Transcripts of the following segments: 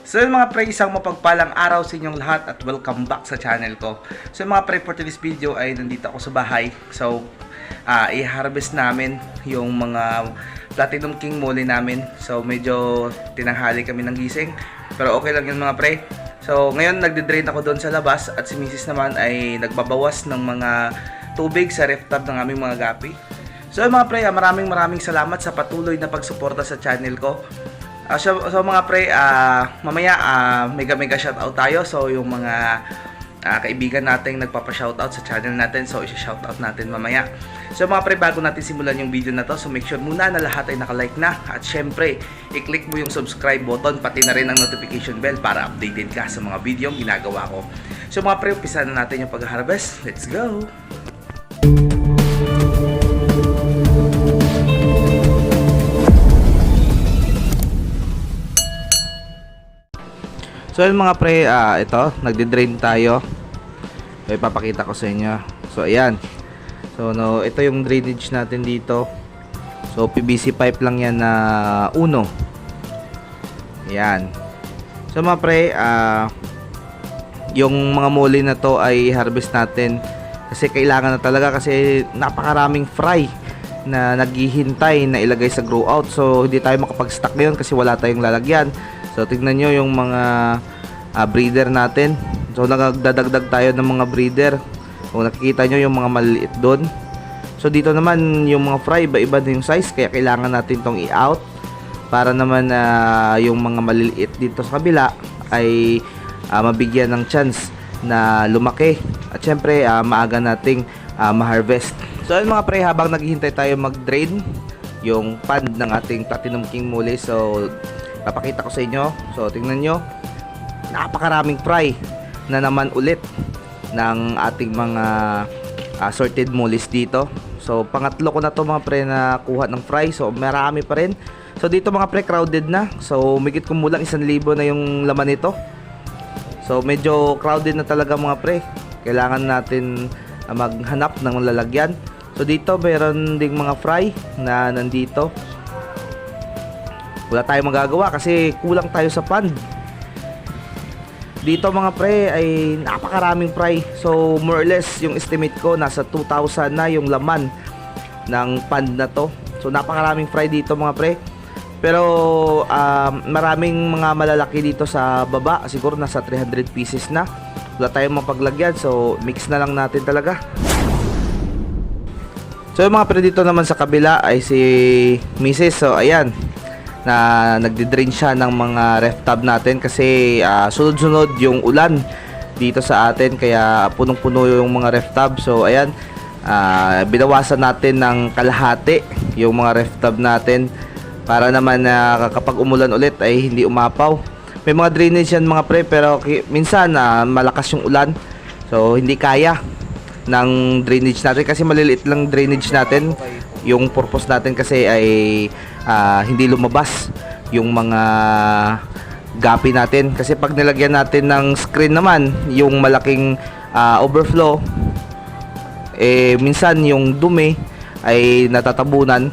So yun mga pre, isang mapagpalang araw sa inyong lahat at welcome back sa channel ko. So mga pre, for today's video ay nandito ako sa bahay. So i-harvest namin yung mga Platinum King mole namin. So medyo tinanghali kami ng gising, pero okay lang yun mga pre. So ngayon nagde-drain ako doon sa labas at si Mrs. naman ay nagbabawas ng mga tubig sa ref tub ng aming mga gapi. So mga pre, maraming salamat sa patuloy na pagsuporta sa channel ko. So mga pre, mamaya mega shoutout tayo. So yung mga kaibigan natin nagpapa-shoutout sa channel natin, so i-shoutout natin mamaya. So mga pre, bago natin simulan yung video na to, so make sure muna na lahat ay naka-like na. At syempre, i-click mo yung subscribe button, pati na rin ang notification bell para updated ka sa mga video yung ginagawa ko. So mga pre, umpisa na natin yung pag-harvest. Let's go! So yun mga pre, ito, nagde-drain tayo. So ipapakita ko sa inyo. So ayan. So no, ito yung drainage natin dito. So PVC pipe lang yan na uno. Ayan. So mga pre, yung mga mole na to ay harvest natin. Kasi kailangan na talaga, kasi napakaraming fry na naghihintay na ilagay sa grow out. So hindi tayo makapag-stock ngayon kasi wala tayong lalagyan. So tignan nyo yung mga breeder natin. So nagdadagdag tayo ng mga breeder. Kung nakikita nyo yung mga maliliit doon. So dito naman yung mga fry, iba-iba na yung size, kaya kailangan natin tong i-out para naman yung mga maliliit dito sa kabila ay mabigyan ng chance na lumaki. At syempre maaga nating ma-harvest. So yun mga pre, habang naghihintay tayo mag-drain yung pond ng ating Platinum King mole, so papakita ko sa inyo. So tingnan nyo, napakaraming fry na naman ulit ng ating mga sorted moles dito. So pangatlo ko na to mga pre na kuha ng fry. So marami pa rin. So dito mga pre, crowded na. So migit kumulang 1,000 na yung laman nito. So medyo crowded na talaga mga pre. Kailangan natin maghanap ng lalagyan. So dito mayroon ding mga fry na nandito. Wala tayong magagawa kasi kulang tayo sa pond. Dito mga pre ay napakaraming fry. So more or less yung estimate ko nasa 2,000 na yung laman ng pond na to. So napakaraming fry dito mga pre. Pero maraming mga malalaki dito sa baba. Siguro nasa 300 pieces na. Wala tayong mapaglagyan, so mix na lang natin talaga. So yung mga pre, dito naman sa kabila ay si Mrs. So ayan, na nagdi-drain siya ng mga ref tub natin kasi sunod-sunod yung ulan dito sa atin, kaya punong-puno yung mga ref tub. So ayan, binawasan natin ng kalahati yung mga ref tub natin para naman kapag umulan ulit ay hindi umapaw. May mga drainage yan mga pre, pero minsan malakas yung ulan, so hindi kaya ng drainage natin kasi maliliit lang drainage natin. Yung purpose natin kasi ay hindi lumabas yung mga gapi natin, kasi pag nilagyan natin ng screen naman yung malaking overflow, minsan yung dumi ay natatabunan.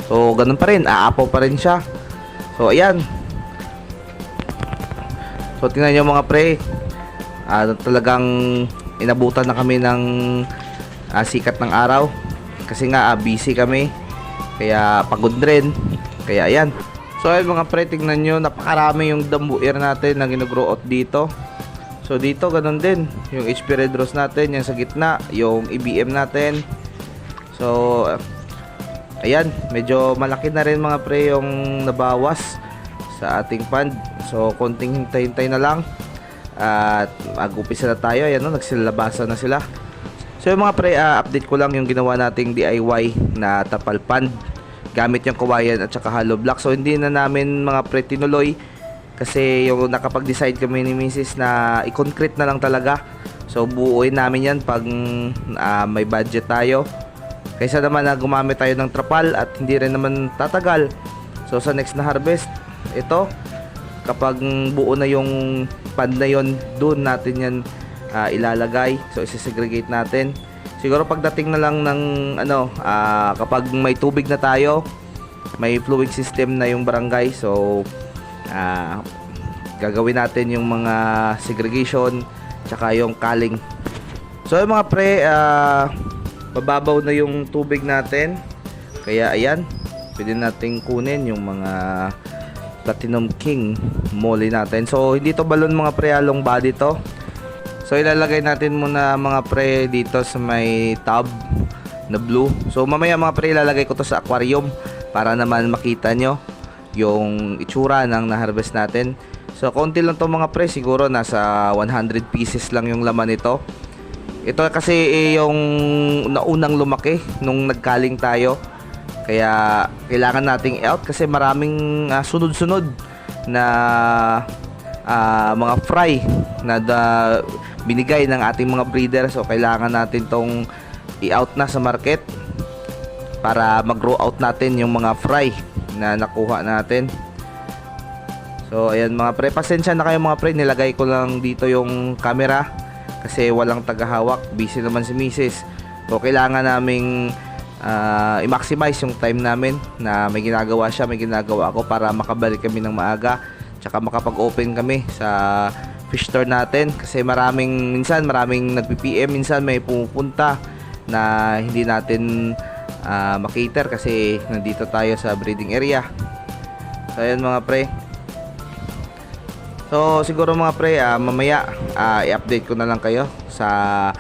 So ganun pa rin, aapaw pa rin siya. So ayan. So tingnan nyo mga pre, talagang inabutan na kami ng sikat ng araw kasi nga busy kami, kaya pagod rin, kaya ayan. So ayun mga pre, tingnan nyo, napakarami yung dambuir natin na ginagrow out dito. So dito ganun din, yung HP Red Rose natin, yung sa gitna, yung EBM natin. So ayan, medyo malaki na rin mga pre yung nabawas sa ating pond. So konting hintay-hintay na lang at mag-upisa na tayo. Ayan, nagsilabasan na sila. So yung mga pre, update ko lang yung ginawa nating DIY na tapal pond gamit yung kawayan at saka hollow block. So hindi na namin mga pre tinuloy kasi yung nakapag-decide kami ni Mrs. na i-concrete na lang talaga. So buuin namin yan pag may budget tayo, kaysa naman na gumamit tayo ng trapal at hindi rin naman tatagal. So sa next na harvest, ito, kapag buo na yung pond na yon, doon natin yan ilalagay. So isi-segregate natin. Siguro pagdating na lang ng kapag may tubig na tayo, may flowing system na yung barangay, so gagawin natin yung mga segregation tsaka yung culling. So yung mga pre, mababaw na yung tubig natin. Kaya ayan, pwede nating kunin yung mga Platinum King moly natin. So hindi to balon mga pre, long body to. So ilalagay natin muna mga pre dito sa may tub na blue. So mamaya mga pre, ilalagay ko to sa aquarium para naman makita nyo yung itsura ng na-harvest natin. So konti lang to mga pre, siguro nasa 100 pieces lang yung laman nito. Ito kasi yung naunang lumaki nung nagkaling tayo. Kaya kailangan nating out kasi maraming sunod-sunod na mga fry na binigay ng ating mga breeder. So kailangan natin tong i-out na sa market para mag-grow out natin yung mga fry na nakuha natin. So ayan mga pre, pasensya na kayo mga pre, nilagay ko lang dito yung camera kasi walang tagahawak, busy naman si Mrs. So kailangan naming i-maximize yung time namin na may ginagawa siya, may ginagawa ako para makabalik kami ng maaga tsaka makapag-open kami sa fish store natin kasi minsan maraming nagpi-PM, minsan may pumupunta na hindi natin makater kasi nandito tayo sa breeding area. So ayan mga pre, so siguro mga pre, mamaya i-update ko na lang kayo sa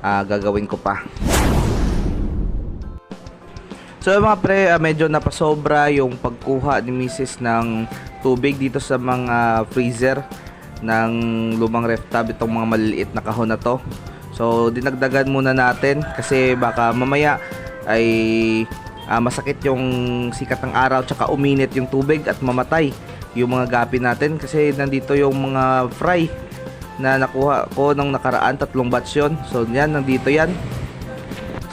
gagawin ko pa. So mga pre, medyo napasobra yung pagkuha ni Mrs. ng tubig dito sa mga freezer ng lumang ref tub, itong mga maliliit na kahon na to. So dinagdagan muna natin kasi baka mamaya ay masakit yung sikat ng araw tsaka uminit yung tubig at mamatay yung mga gapi natin kasi nandito yung mga fry na nakuha ko nung nakaraan, 3 batch yun. So yan, nandito yan.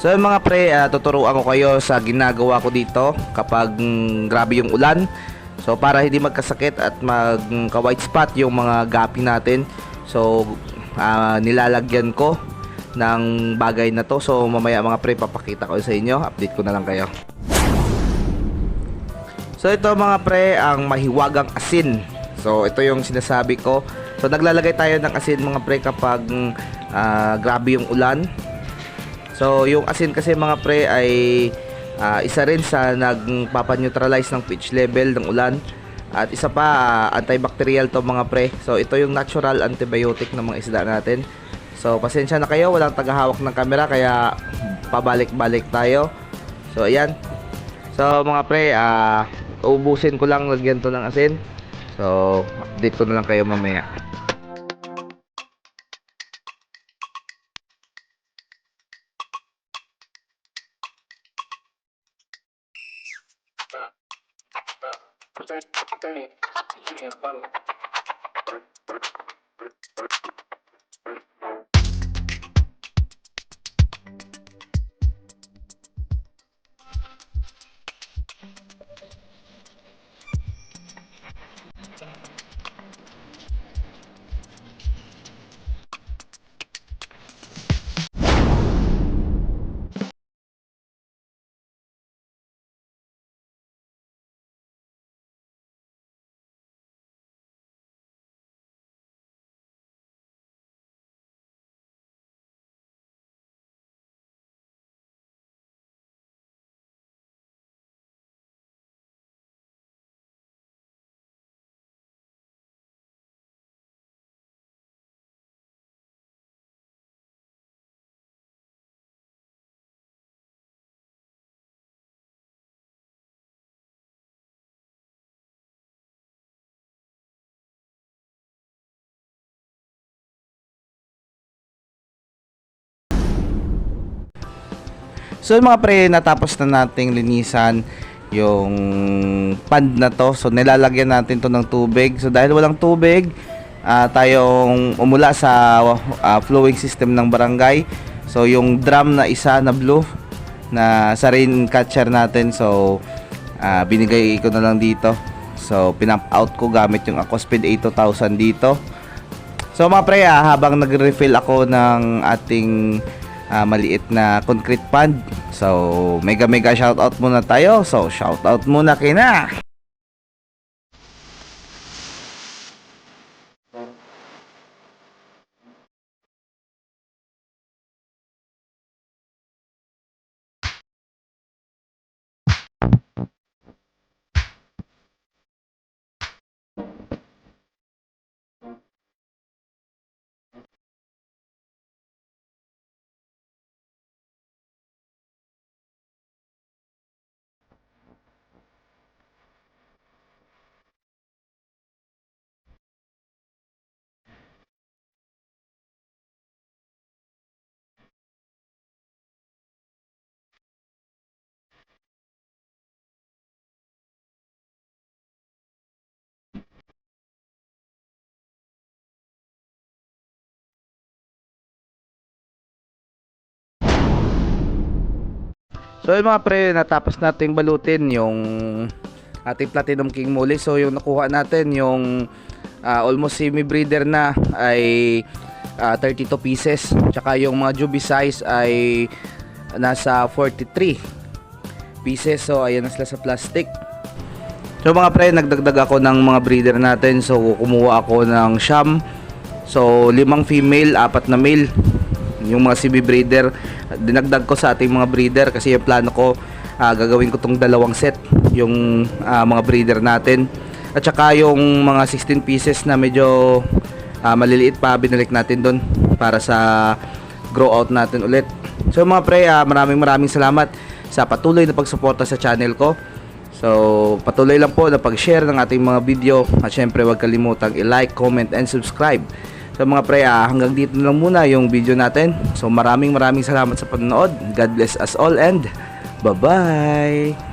So mga pre, tuturuan ko kayo sa ginagawa ko dito kapag grabe yung ulan. So para hindi magkasakit at magka-white spot yung mga gapi natin. So nilalagyan ko ng bagay na to. So mamaya mga pre, papakita ko sa inyo, update ko na lang kayo. So ito mga pre, ang mahiwagang asin. So ito yung sinasabi ko. So naglalagay tayo ng asin mga pre kapag grabe yung ulan. So yung asin kasi mga pre ay isa rin sa nagpapaneutralize ng pH level ng ulan. At isa pa, antibacterial to mga pre. So ito yung natural antibiotic ng mga isda natin. So pasensya na kayo, walang tagahawak ng camera kaya pabalik-balik tayo. So ayan. So mga pre, ubusin ko lang, lagyan to ng asin. So update ko na lang kayo mamaya. So mga pre, natapos na nating linisan yung pond na to. So nilalagyan natin to ng tubig. So dahil walang tubig, tayong umula sa flowing system ng barangay. So yung drum na isa na blue na sa rain catcher natin, so binigay ko na lang dito. So pinump out ko gamit yung Aquaspeed A2000 dito. So mga pre, habang nagre-refill ako ng ating maliit na concrete pond, so mega shoutout muna tayo. So shoutout muna kina So yung mga pre, natapos nating balutin yung ating Platinum King muli. So yung nakuha natin yung almost semi breeder na ay 32 pieces. Tsaka yung mga Juby size ay nasa 43 pieces. So ayan na sila sa plastic. So mga pre, nagdagdag ako ng mga breeder natin. So kumuha ako ng Sham. So 5 female, 4 na male. Yung mga CB breeder dinagdag ko sa ating mga breeder kasi yung plano ko gagawin ko tong 2 set yung mga breeder natin, at saka yung mga 16 pieces na medyo maliliit pa binalik natin doon para sa grow out natin ulit. So mga pre, maraming salamat sa patuloy na pagsuporta sa channel ko. So patuloy lang po na pag-share ng ating mga video, at syempre huwag kalimutang i-like, comment and subscribe. So mga pre, hanggang dito na lang muna yung video natin. So maraming salamat sa panonood. God bless us all and bye-bye!